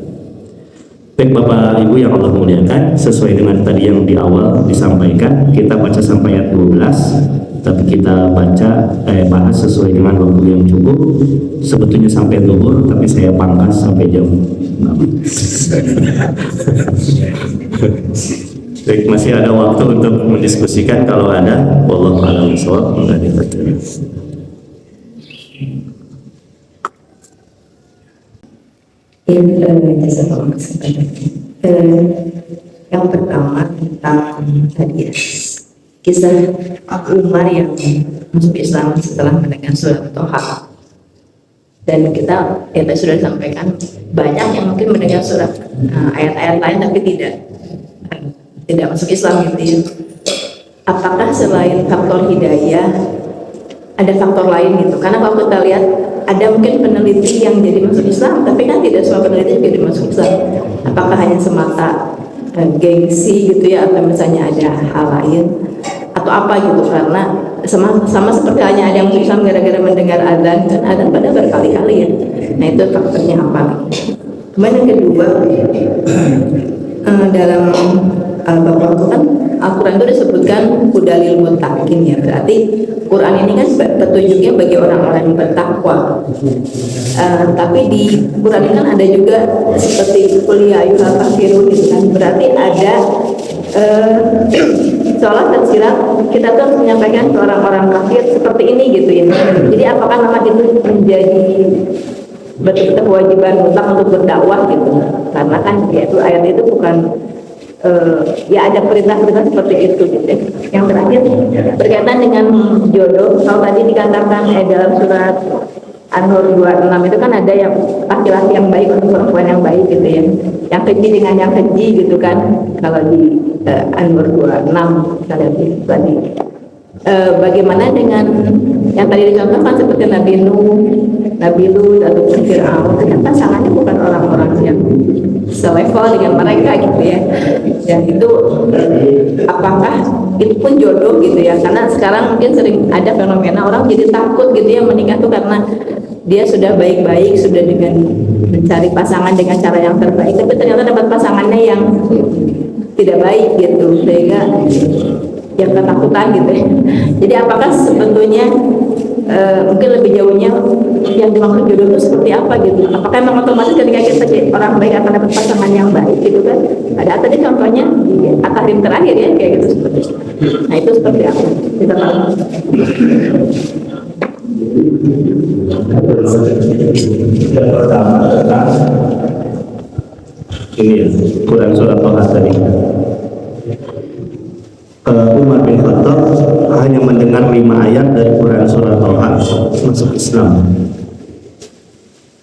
Baik Bapak Ibu yang Allah muliakan, sesuai dengan tadi yang di awal disampaikan, kita baca sampai ayat 12, tapi kita bahas sesuai dengan waktu yang cukup. Sebetulnya sampai zuhur, tapi saya pangkas sampai jam 6. Baik, masih ada waktu untuk mendiskusikan kalau ada. Wallahu a'lam bishawab. Yang pertama tentang tadi ya, kisah Umar yang masuk Islam setelah mendengar surat Toha. Dan kita sudah sampaikan, banyak yang mungkin mendengar surat ayat-ayat lain tapi tidak masuk Islam gitu ya. Apakah selain faktor hidayah ada faktor lain gitu? Karena kalau kita lihat ada mungkin peneliti yang jadi masuk Islam, tapi kan tidak semua peneliti juga jadi masuk Islam. Apakah hanya semata gengsi gitu ya, atau misalnya ada hal lain atau apa gitu? Karena sama seperti hanya ada yang masuk Islam gara-gara mendengar adzan, kan adzan pada berkali-kali ya. Nah, itu faktornya apa? Kemudian yang kedua, dalam bab waktu kan Al-Quran itu disebutkan hudalil muttaqin ya, berarti Quran ini kan petunjuknya bagi orang-orang yang bertakwa. Tapi di Quran ini kan ada juga seperti kuliah ayyuhal kafirun gitu kan, berarti ada seolah tersirat kita tuh harus menyampaikan ke orang-orang kafir seperti ini gitu ya. Jadi apakah memang itu menjadi betul-betul kewajiban mutlak untuk berdakwah gitu? Karena kan ya itu ayat itu bukan ya ada perintah-perintah seperti itu gitu. Yang terakhir berkaitan dengan jodoh, kalau tadi dikatakan dalam surat An-Nur 26 itu kan ada yang laki-laki yang baik untuk perempuan yang baik gitu ya, yang keji dengan yang keji gitu kan. Kalau di An-Nur 26 kita lihat tadi bagaimana dengan yang tadi dicontohkan seperti Nabi Nuh, Nabi Lut ataupun Fir'aun, kan pasangannya bukan orang-orang yang selevel dengan mereka gitu ya. Dan itu apakah itu pun jodoh gitu ya? Karena sekarang mungkin sering ada fenomena orang jadi takut gitu ya menikah tuh karena dia sudah baik-baik, sudah dengan mencari pasangan dengan cara yang terbaik, tapi ternyata dapat pasangannya yang tidak baik gitu, sehingga yang ketakutan gitu ya. Jadi apakah sebetulnya mungkin lebih jauhnya yang dimaksud jodoh itu seperti apa gitu? Apakah memang otomatis ketika kita jadi orang baik akan dapat pasangan yang baik gitu kan? Ada tadi contohnya di At-Tahrim terakhir ya kayak gitu seperti itu. Nah itu seperti apa? Kita tahu. Yang pertama tentang ini ya, Quran surat Toha tadi. Umar bin Khattab hanya mendengar 5 ayat dari Quran surat Toha masuk Islam.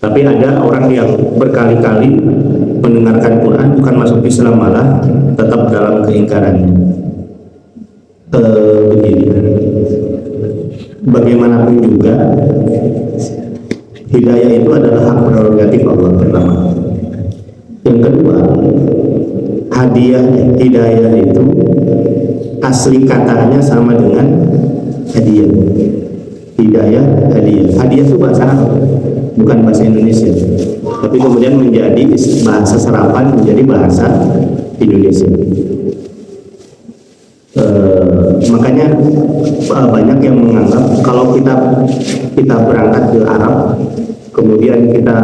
Tapi ada orang yang berkali-kali mendengarkan Quran bukan masuk Islam, malah tetap dalam keingkarannya. Begini, bagaimanapun juga hidayah itu adalah hak prerogatif Allah pertama. Yang kedua, hadiah hidayah itu asli katanya sama dengan hadiah. Hidayah, hadiah. Hadiah itu bahasa Arab, bukan bahasa Indonesia. tapi kemudian menjadi bahasa serapan, menjadi bahasa Indonesia. Makanya banyak yang menganggap kalau kita berangkat ke Arab, kemudian kita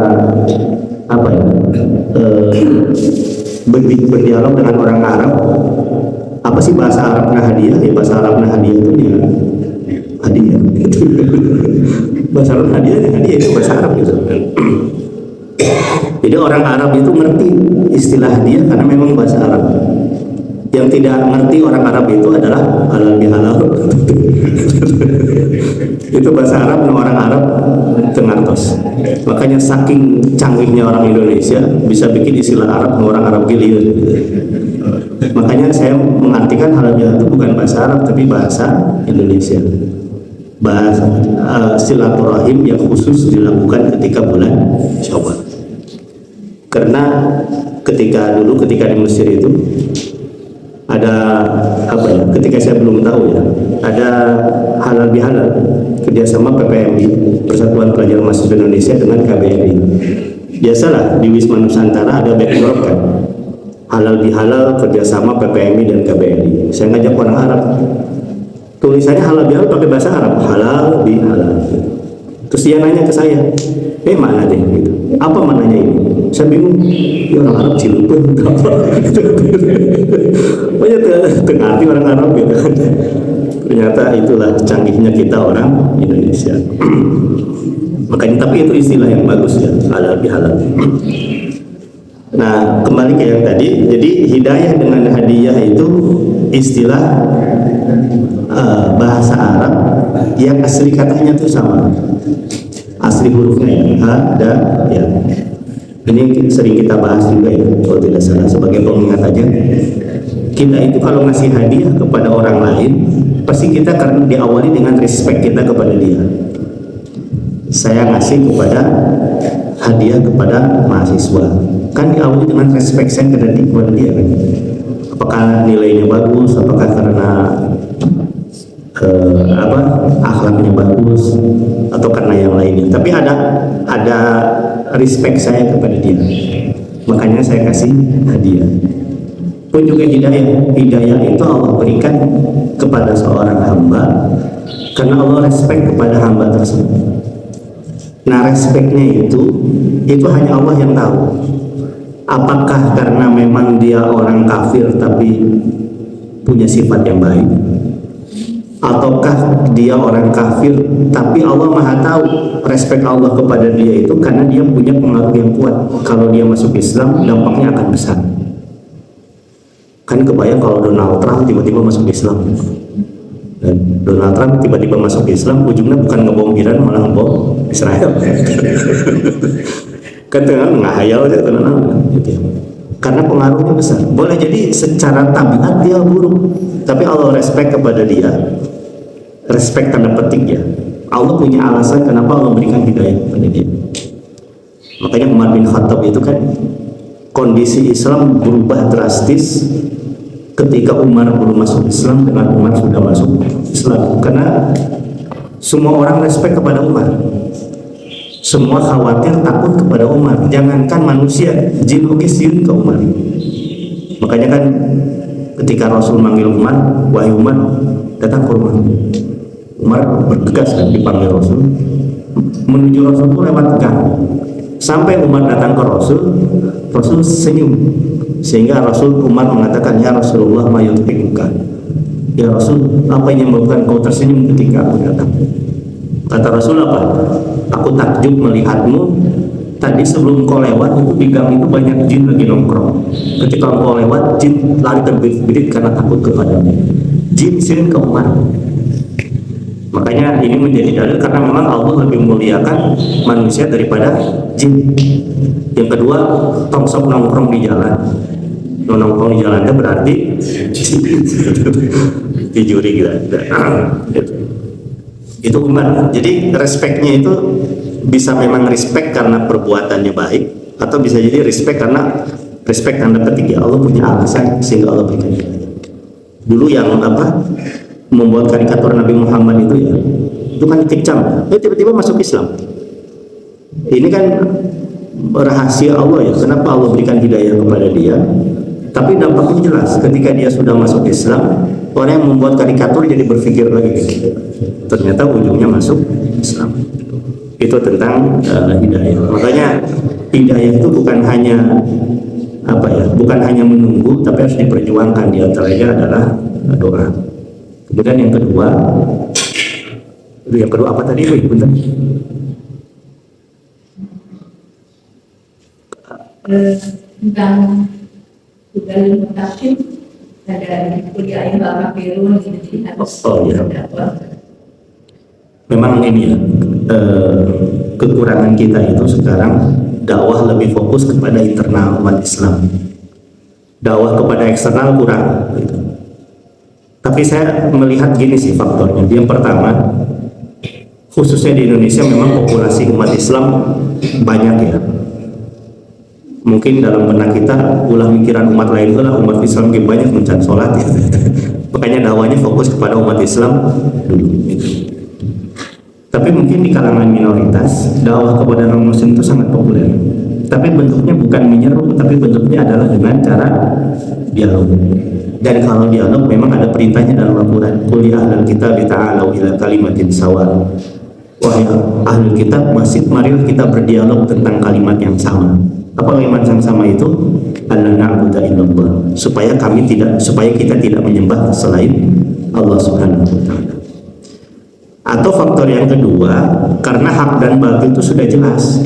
berdialog dengan orang Arab, apa sih bahasa Arab Nahadiyah? Ya bahasa Arab Nahadiyah itu ya hadiah. Bahasa Arab hadiah itu bahasa Arab gitu. Jadi orang Arab itu ngerti istilah hadiah karena memang bahasa Arab. Yang tidak ngerti orang Arab itu adalah halal bihalal. Itu bahasa Arab, orang Arab tengartos. Makanya saking canggihnya orang Indonesia bisa bikin istilah Arab, orang Arab giliran. Makanya saya mengartikan halal bihalal itu bukan bahasa Arab tapi bahasa Indonesia. Bahasa silaturahim yang khusus dilakukan ketika bulan Syawal. Karena ketika di Mesir itu ada ketika saya belum tahu ya, ada halal bihalal kerjasama PPMI, Persatuan Pelajar Mahasiswa Indonesia dengan KBRI. Biasalah di Wisma Nusantara ada backdrop kan, halal bihalal kerjasama PPMI dan KBRI. Saya ngajak orang Arab, tulisannya halal bihalal pakai bahasa Arab, halal bihalal. Terus dia nanya ke saya, mana deh gitu, apa mananya ini? Saya bingung, ya orang Arab Cilegon apa? Banyak tengah orang Arab gitu. Ternyata itulah canggihnya kita orang Indonesia. Makanya tapi itu istilah yang bagus ya, halal bihalal. Nah kembali ke yang tadi, jadi hidayah dengan hadiah itu istilah bahasa Arab yang asli katanya itu sama, asli hurufnya ya, ada ya. Ini sering kita bahas juga ya, kalau tidak salah sebagai pengingat aja. Kita itu kalau ngasih hadiah kepada orang lain, pasti kita karena diawali dengan respect kita kepada dia. Saya ngasih hadiah kepada mahasiswa, kan diawali dengan respect saya kepada dia kan. Apakah nilainya bagus, apakah karena akhlaknya bagus, atau karena yang lainnya. Tapi ada respect saya kepada dia, makanya saya kasih hadiah. Pun juga hidayah itu Allah berikan kepada seorang hamba karena Allah respect kepada hamba tersebut. Nah respectnya itu hanya Allah yang tahu. Apakah karena memang dia orang kafir tapi punya sifat yang baik, ataukah dia orang kafir tapi Allah Maha tahu respect Allah kepada dia itu karena dia punya pengaruh yang kuat. Kalau dia masuk Islam dampaknya akan besar. Kan kebayang kalau Donald Trump tiba-tiba masuk Islam, dan Donald Trump tiba-tiba masuk Islam ujungnya bukan ngebom Iran malah ngebom Israel. Kan tengah ngahayal aja gitu. Karena pengaruhnya besar. Boleh jadi secara tabiat dia buruk, tapi Allah respect kepada dia. Respect tanda petik ya. Allah punya alasan kenapa Allah berikan hidayah kepada dia. Makanya Umar bin Khattab itu kan kondisi Islam berubah drastis ketika Umar belum masuk Islam dengan Umar sudah masuk Islam. Karena semua orang respect kepada Umar. Semua khawatir takut kepada Umar. Jangankan manusia, jin oke siun ke Umar. Makanya kan ketika Rasul manggil Umar, wahai Umar, datang ke rumah. Umar bergegas kan dipanggil Rasul. Menuju Rasul itu lewat gang. Sampai Umar datang ke Rasul, Rasul senyum. Sehingga Umar mengatakan, ya Rasulullah mayutbikuka. Ya Rasul, apa yang menyebabkan kau tersenyum ketika aku datang? Kata Rasul apa? Aku takjub melihatmu. Tadi sebelum kau lewat itu di gang itu banyak jin lagi nongkrong. Ketika kau lewat, jin lari terbirit-birit karena takut kepadamu. Jin sering ke Umar. Makanya ini menjadi dalil karena memang Allah lebih memuliakan manusia daripada jin. Yang kedua, tongsok nongkrong di jalan. Nongkrong di jalan itu berarti dijuri gitu. Itu Umar. Jadi respectnya itu bisa memang respect karena perbuatannya baik, atau bisa jadi respect karena respect tanda petik ya Allah punya alasan sehingga Allah berikan. Dulu yang membuat karikatur Nabi Muhammad itu ya, itu kan kecam, tiba-tiba masuk Islam. Ini kan rahasia Allah ya, kenapa Allah berikan hidayah kepada dia. Tapi dampaknya jelas ketika dia sudah masuk Islam. Orang yang membuat karikatur jadi berpikir lagi gitu. Ternyata ujungnya masuk Islam. Itu tentang hidayah. Makanya hidayah itu bukan hanya bukan hanya menunggu, tapi harus diperjuangkan. Di antaranya adalah doa. Kemudian yang kedua apa tadi itu? Bentar. Tentang juga mutakin ada kuliah yang kafirun gitu harus. Oh ya. Memang ini ya, kekurangan kita itu sekarang dakwah lebih fokus kepada internal umat Islam. Dakwah kepada eksternal kurang gitu. Tapi saya melihat gini sih faktornya. Yang pertama, khususnya di Indonesia memang populasi umat Islam banyak ya. Mungkin dalam benak kita ulah mikiran umat lain lah, umat Islam lebih banyak mencan sholat ya. Makanya dakwahnya fokus kepada umat Islam dulu gitu. Tapi mungkin di kalangan minoritas dakwah kepada non muslim itu sangat populer. Tapi bentuknya bukan menyeru, tapi bentuknya adalah dengan cara dialog. Dan kalau dialog memang ada perintahnya dalam Al-Quran. Qul ya ahlal kitab ta'alau ila kalimatin sawa. Wahai ahlul kitab, marilah kita berdialog tentang kalimat yang sama. Apa kalimat yang sama itu? Alla na'budu illallah. Supaya kita tidak menyembah selain Allah Subhanahu wa taala. Atau faktor yang kedua, karena hak dan batil itu sudah jelas.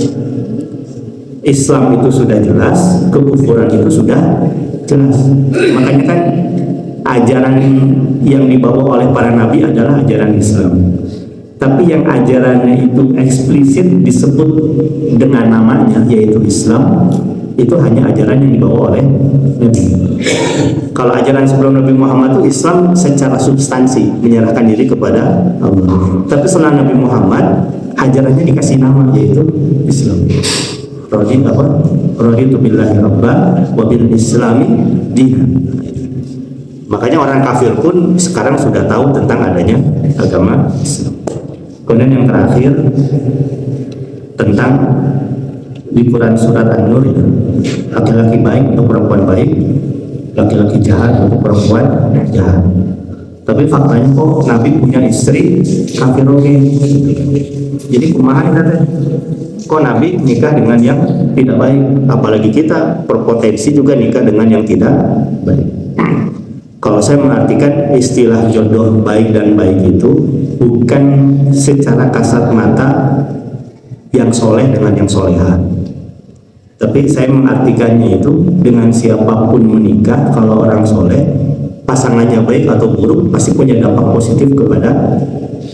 Islam itu sudah jelas, kekufuran itu sudah jelas. Makanya kan ajaran yang dibawa oleh para nabi adalah ajaran Islam. Tapi yang ajarannya itu eksplisit disebut dengan namanya, yaitu Islam, itu hanya ajaran yang dibawa oleh Nabi. Kalau ajaran sebelum Nabi Muhammad itu Islam secara substansi, menyerahkan diri kepada Allah. Tapi setelah Nabi Muhammad, ajarannya dikasih nama, yaitu Islam. Raditu billahi rabban wa bil islami dinan. Makanya orang kafir pun sekarang sudah tahu tentang adanya agama Islam. Kemudian yang terakhir tentang di Quran surat An-Nur ya, laki-laki baik untuk perempuan baik, laki-laki jahat untuk perempuan jahat. Tapi faktanya kok Nabi punya istri kafir oke. Jadi kumaha katanya? Kok Nabi nikah dengan yang tidak baik? Apalagi kita berpotensi juga nikah dengan yang tidak baik. Kalau saya mengartikan istilah jodoh baik dan baik itu bukan secara kasat mata yang soleh dengan yang soleha. Tapi saya mengartikannya itu dengan siapapun menikah, kalau orang soleh, pasangannya baik atau buruk pasti punya dampak positif kepada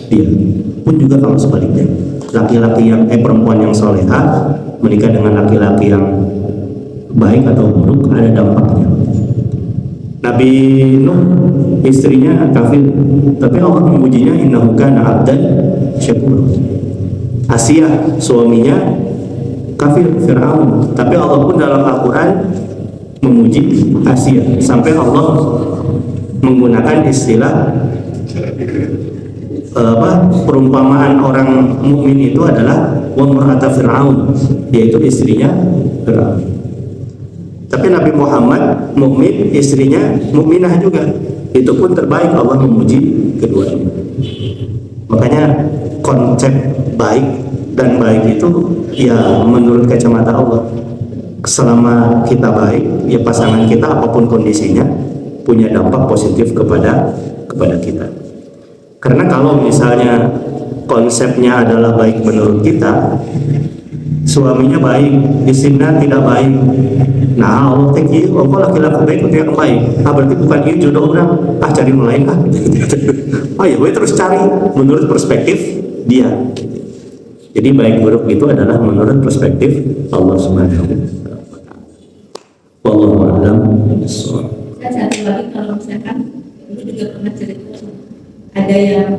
dia. Pun juga kalau sebaliknya, laki-laki yang perempuan yang soleha menikah dengan laki-laki yang baik atau buruk ada dampaknya. Nabi Nuh istrinya kafir, tapi Allah memujinya innahu kana 'abdan syakur. Asia suaminya kafir Fir'aun, tapi Allah pun dalam Al-Quran memuji Asia sampai Allah menggunakan istilah perumpamaan orang mukmin itu adalah wa mar'ata Fir'aun, yaitu istrinya Fir'aun. Tapi Nabi Muhammad mukmin, istrinya mukminah juga. Itu pun terbaik, Allah memuji keduanya. Makanya konsep baik dan baik itu ya menurut kacamata Allah. Selama kita baik, ya pasangan kita apapun kondisinya punya dampak positif kepada kita. Karena kalau misalnya konsepnya adalah baik menurut kita, suaminya baik, istrinya tidak baik. Nah, Allah teki, Allah laki-laki baik untuk yang baik. Berarti bukan ini jodoh orang. Cari mulai kan. Ya, gue terus cari menurut perspektif dia. Jadi baik buruk itu adalah menurut perspektif Allah Subhanahu wa taala. Wallahu a'lam. Saya satu lagi, kalau misalkan dulu juga pernah cerita ada yang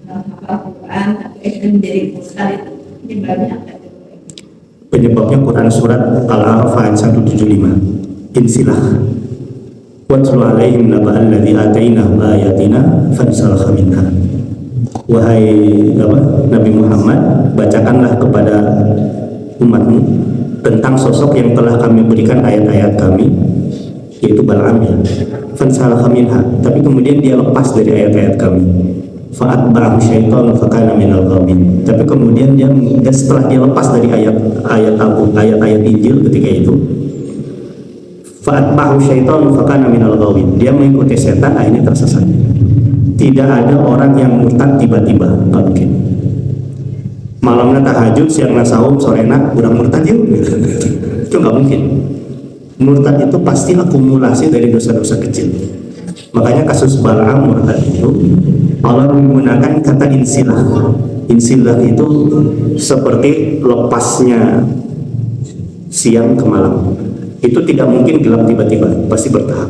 hafal Quran tapi akhirnya menjadi mursal, itu penyebabnya apa? Penyebabnya Quran surat Al-A'raf ayat 175. Insilah watlu alaihim naba'al ladzi atainahu ayatina fansalakha minha. Wahai Nabi Muhammad, bacakanlah kepada umatmu tentang sosok yang telah kami berikan ayat-ayat kami, yaitu Bal'am ya. Fansalakha minha, tapi kemudian dia lepas dari ayat-ayat kami. Fa'atba'ahu syaitan fakana minal ghawin. Tapi kemudian dia setelah dia lepas dari ayat-ayat Injil ketika itu, fa'atba'ahu syaitan fakana minal ghawin. Dia mengikuti setan, akhirnya tersesat. Tidak ada orang yang murtad tiba-tiba, nggak mungkin. Malamnya tahajud, siangnya saum, sorena udah murtad yuk. Itu nggak mungkin. Murtad itu pasti akumulasi dari dosa-dosa kecil. Makanya kasus Bal'am murtad itu Allah menggunakan kata insilah. Insilah itu seperti lepasnya siang ke malam. Itu tidak mungkin gelap tiba-tiba, pasti bertahap.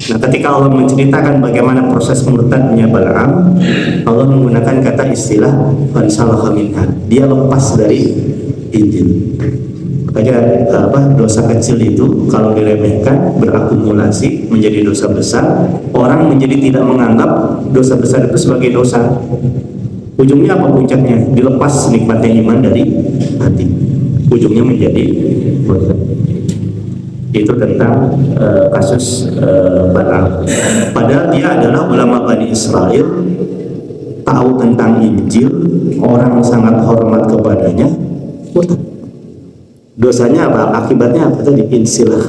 Nah, ketika Allah menceritakan bagaimana proses murtadnya Bal'am, Allah menggunakan kata istilah fansalakha minha. Dia lepas dari Injil. Makanya dosa kecil itu kalau diremehkan berakumulasi menjadi dosa besar. Orang menjadi tidak menganggap dosa besar itu sebagai dosa. Ujungnya apa puncaknya? Dilepas nikmatnya iman dari hati. Ujungnya menjadi dosa. Itu tentang kasus Bal'am. Padahal dia adalah ulama Bani Israel, tahu tentang Injil, orang sangat hormat kepadanya, murtad. Dosanya apa? Akibatnya apa tadi? Insilah.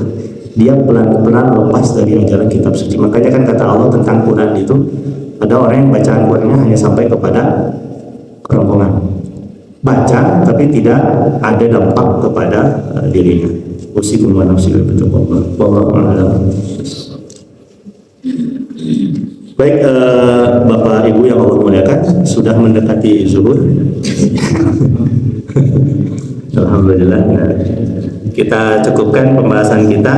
Dia pelan-pelan lepas dari ajaran kitab suci. Makanya kan kata Allah tentang Quran itu, ada orang yang bacaan Qurannya hanya sampai kepada kerongkongan. Baca tapi tidak ada dampak kepada dirinya. Usikum wa nafsi wa bittaqwa. Wallahu a'lam. Baik, Bapak Ibu yang Allah muliakan, sudah mendekati zuhur. Alhamdulillah. Kita cukupkan pembahasan kita.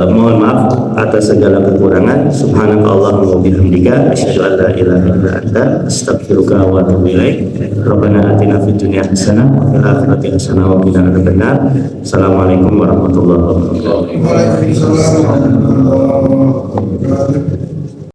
Mohon maaf atas segala kekurangan. Subhanakallahumma wa bihamdika asyhadu an la ilaha illa anta astaghfiruka wa atubu ilaik. Rabbana atina fid dunya hasanah wa fil akhirati hasanah wa qina adzabannar. Assalamualaikum warahmatullahi wabarakatuh. Waalaikumsalam warahmatullahi wabarakatuh.